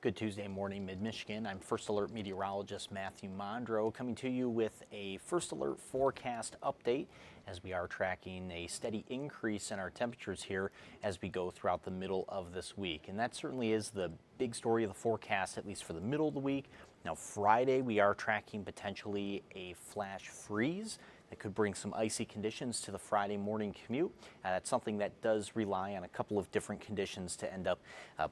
Good Tuesday morning, Mid-Michigan. I'm First Alert meteorologist Matthew Mondro coming to you with a First Alert forecast update as we are tracking a steady increase in our temperatures here as we go throughout the middle of this week. And that certainly is the big story of the forecast, at least for the middle of the week. Now, Friday, we are tracking potentially a flash freeze that could bring some icy conditions to the Friday morning commute. That's something that does rely on a couple of different conditions to end up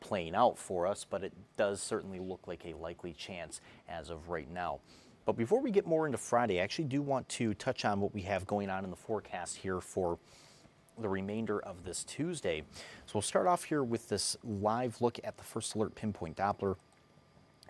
playing out for us, but it does certainly look like a likely chance as of right now. But before we get more into Friday, I actually do want to touch on what we have going on in the forecast here for the remainder of this Tuesday. So we'll start off here with this live look at the First Alert Pinpoint Doppler.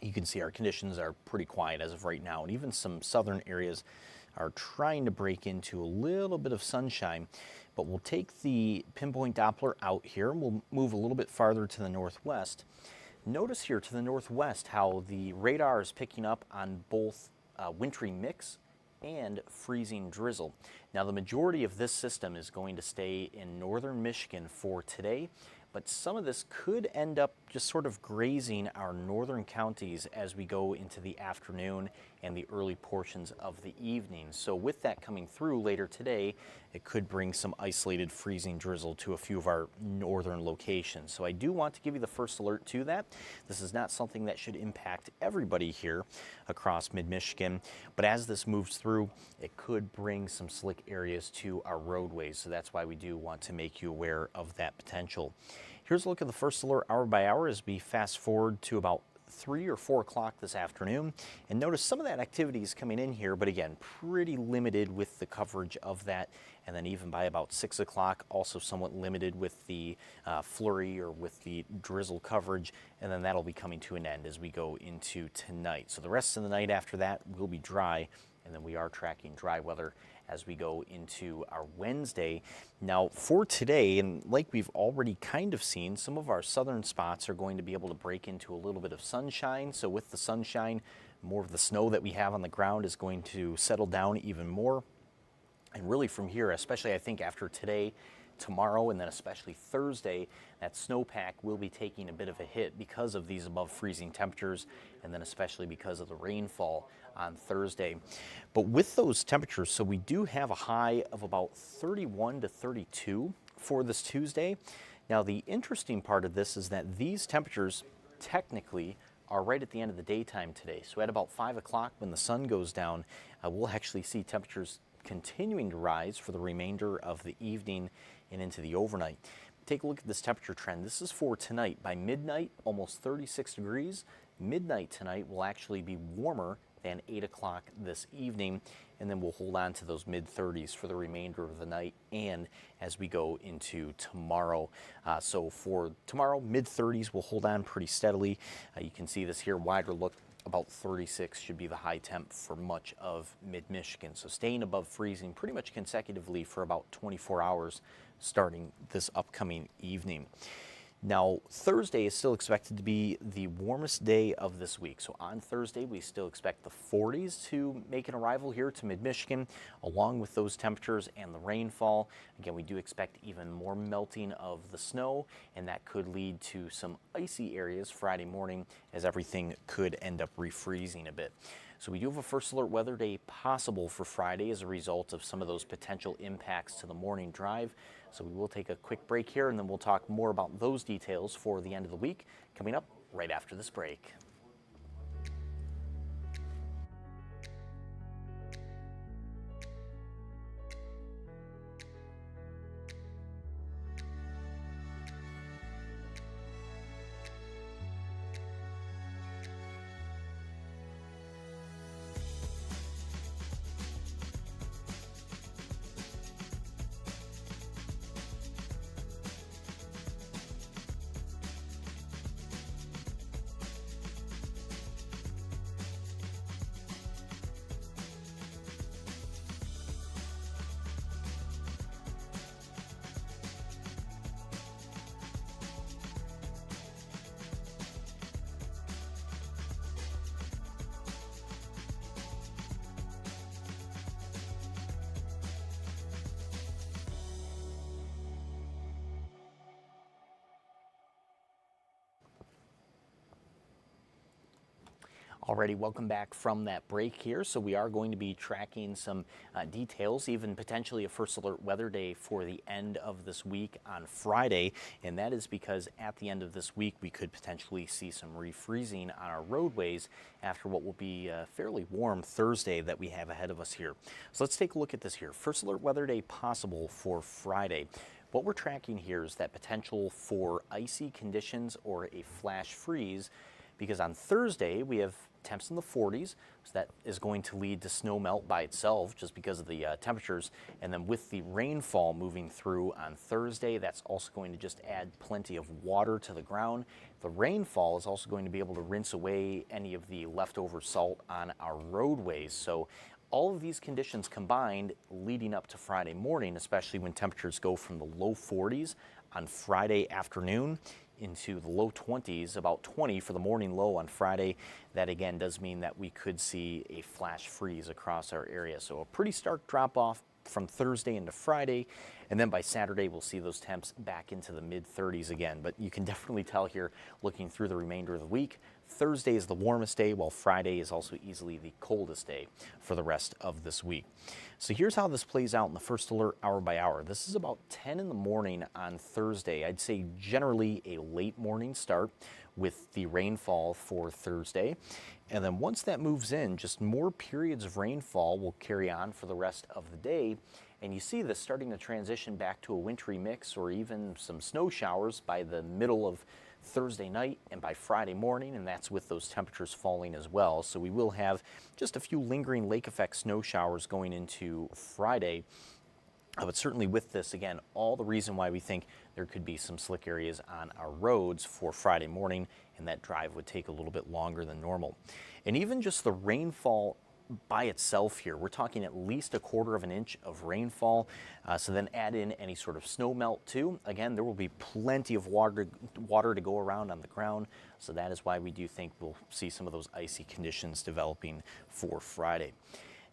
You can see our conditions are pretty quiet as of right now, and even some southern areas are trying to break into a little bit of sunshine. But we'll take the Pinpoint Doppler out here and we'll move a little bit farther to the northwest. Notice here to the northwest how the radar is picking up on both wintry mix and freezing drizzle. Now, the majority of this system is going to stay in northern Michigan for today, but some of this could end up just sort of grazing our northern counties as we go into the afternoon and the early portions of the evening. So with that coming through later today, it could bring some isolated freezing drizzle to a few of our northern locations. So I do want to give you the first alert to that. This is not something that should impact everybody here across mid-Michigan, but as this moves through, it could bring some slick areas to our roadways. So that's why we do want to make you aware of that potential. Here's a look at the first alert hour by hour as we fast forward to about 3 or 4 o'clock this afternoon. And notice some of that activity is coming in here, but again, pretty limited with the coverage of that. And then even by about 6 o'clock, also somewhat limited with the flurry or with the drizzle coverage. And then that'll be coming to an end as we go into tonight. So the rest of the night after that will be dry. And then we are tracking dry weather as we go into our Wednesday. Now for today, and like we've already kind of seen, some of our southern spots are going to be able to break into a little bit of sunshine. So with the sunshine, more of the snow that we have on the ground is going to settle down even more. And really from here, especially I think after today, tomorrow, and then especially Thursday, that snowpack will be taking a bit of a hit because of these above freezing temperatures, and then especially because of the rainfall on Thursday. But with those temperatures, so we do have a high of about 31 to 32 for this Tuesday. Now the interesting part of this is that these temperatures technically are right at the end of the daytime today. So at about 5 o'clock when the sun goes down, we'll actually see temperatures continuing to rise for the remainder of the evening and into the overnight. Take a look at this temperature trend. This is for tonight. By midnight, almost 36 degrees. Midnight tonight will actually be warmer than 8 o'clock this evening, and then we'll hold on to those mid-30s for the remainder of the night and as we go into tomorrow. So for tomorrow, mid-30s will hold on pretty steadily. You can see this here, wider look. About 36 should be the high temp for much of mid-Michigan. So staying above freezing pretty much consecutively for about 24 hours starting this upcoming evening. Now, Thursday is still expected to be the warmest day of this week. So on Thursday, we still expect the 40s to make an arrival here to mid-Michigan, along with those temperatures and the rainfall. Again, we do expect even more melting of the snow, and that could lead to some icy areas Friday morning as everything could end up refreezing a bit. So we do have a first alert weather day possible for Friday as a result of some of those potential impacts to the morning drive. So we will take a quick break here, and then we'll talk more about those details for the end of the week coming up right after this break. Alrighty, welcome back from that break here. So we are going to be tracking some details, even potentially a first alert weather day for the end of this week on Friday. And that is because at the end of this week, we could potentially see some refreezing on our roadways after what will be a fairly warm Thursday that we have ahead of us here. So let's take a look at this here. First alert weather day possible for Friday. What we're tracking here is that potential for icy conditions or a flash freeze, because on Thursday we have temps in the 40s, so that is going to lead to snow melt by itself just because of the temperatures. And then with the rainfall moving through on Thursday, that's also going to just add plenty of water to the ground. The rainfall is also going to be able to rinse away any of the leftover salt on our roadways. So all of these conditions combined leading up to Friday morning, especially when temperatures go from the low 40s on Friday afternoon into the low 20s, about 20 for the morning low on Friday. That again does mean that we could see a flash freeze across our area. So a pretty stark drop off from Thursday into Friday, and then by Saturday we'll see those temps back into the mid 30s again. But you can definitely tell here looking through the remainder of the week, Thursday is the warmest day, while Friday is also easily the coldest day for the rest of this week. So here's how this plays out in the first alert hour by hour. This is about 10 in the morning on Thursday. I'd say generally a late morning start with the rainfall for Thursday. And then once that moves in, just more periods of rainfall will carry on for the rest of the day. And you see this starting to transition back to a wintry mix or even some snow showers by the middle of Thursday night and by Friday morning, and that's with those temperatures falling as well. So we will have just a few lingering lake effect snow showers going into Friday. But certainly with this, again, all the reason why we think there could be some slick areas on our roads for Friday morning, and that drive would take a little bit longer than normal. And even just the rainfall by itself here, we're talking at least 1/4 inch of rainfall. So then add in any sort of snow melt too. Again, there will be plenty of water to go around on the ground. So that is why we do think we'll see some of those icy conditions developing for Friday.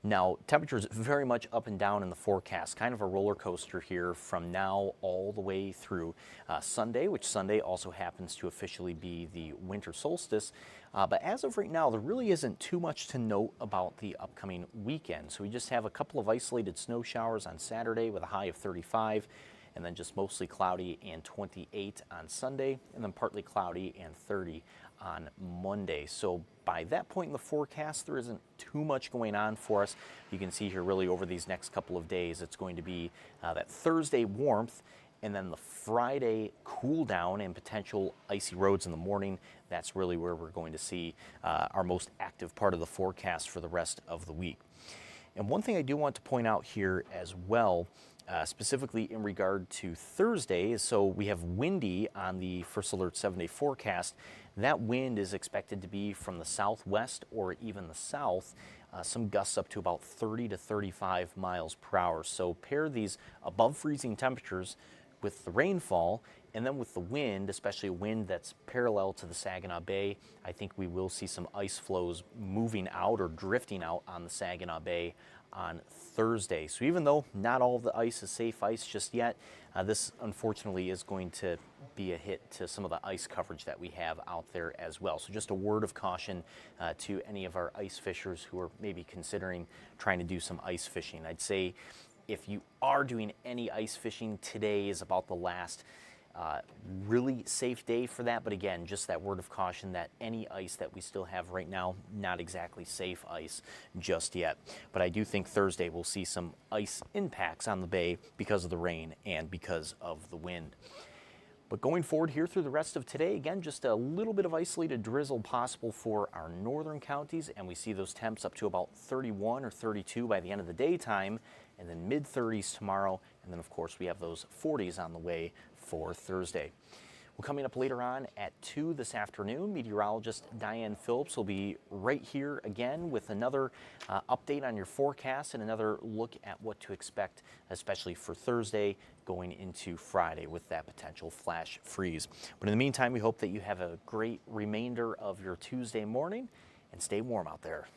Now, temperatures very much up and down in the forecast, kind of a roller coaster here from now all the way through Sunday, which Sunday also happens to officially be the winter solstice. But as of right now, there really isn't too much to note about the upcoming weekend. So we just have a couple of isolated snow showers on Saturday with a high of 35, and then just mostly cloudy and 28 on Sunday, and then partly cloudy and 30 on Monday. So by that point in the forecast, there isn't too much going on for us. You can see here really over these next couple of days, it's going to be that Thursday warmth, and then the Friday cool down and potential icy roads in the morning. That's really where we're going to see our most active part of the forecast for the rest of the week. And one thing I do want to point out here as well, specifically in regard to Thursday, is so we have windy on the first alert 7-day forecast. That wind is expected to be from the southwest or even the south, some gusts up to about 30 to 35 miles per hour. So pair these above freezing temperatures with the rainfall, and then with the wind, especially a wind that's parallel to the Saginaw Bay, I think we will see some ice flows moving out or drifting out on the Saginaw Bay on Thursday. So even though not all of the ice is safe ice just yet, this unfortunately is going to be a hit to some of the ice coverage that we have out there as well. So just a word of caution to any of our ice fishers who are maybe considering trying to do some ice fishing. I'd say if you are doing any ice fishing, today is about the last really safe day for that. But again, just that word of caution that any ice that we still have right now, not exactly safe ice just yet. But I do think Thursday we'll see some ice impacts on the bay because of the rain and because of the wind. But going forward here through the rest of today, again, just a little bit of isolated drizzle possible for our northern counties, and we see those temps up to about 31 or 32 by the end of the daytime, and then mid-30s tomorrow, and then of course we have those 40s on the way for Thursday. Well, coming up later on at 2 this afternoon, meteorologist Diane Phillips will be right here again with another update on your forecast and another look at what to expect, especially for Thursday going into Friday with that potential flash freeze. But in the meantime, we hope that you have a great remainder of your Tuesday morning and stay warm out there.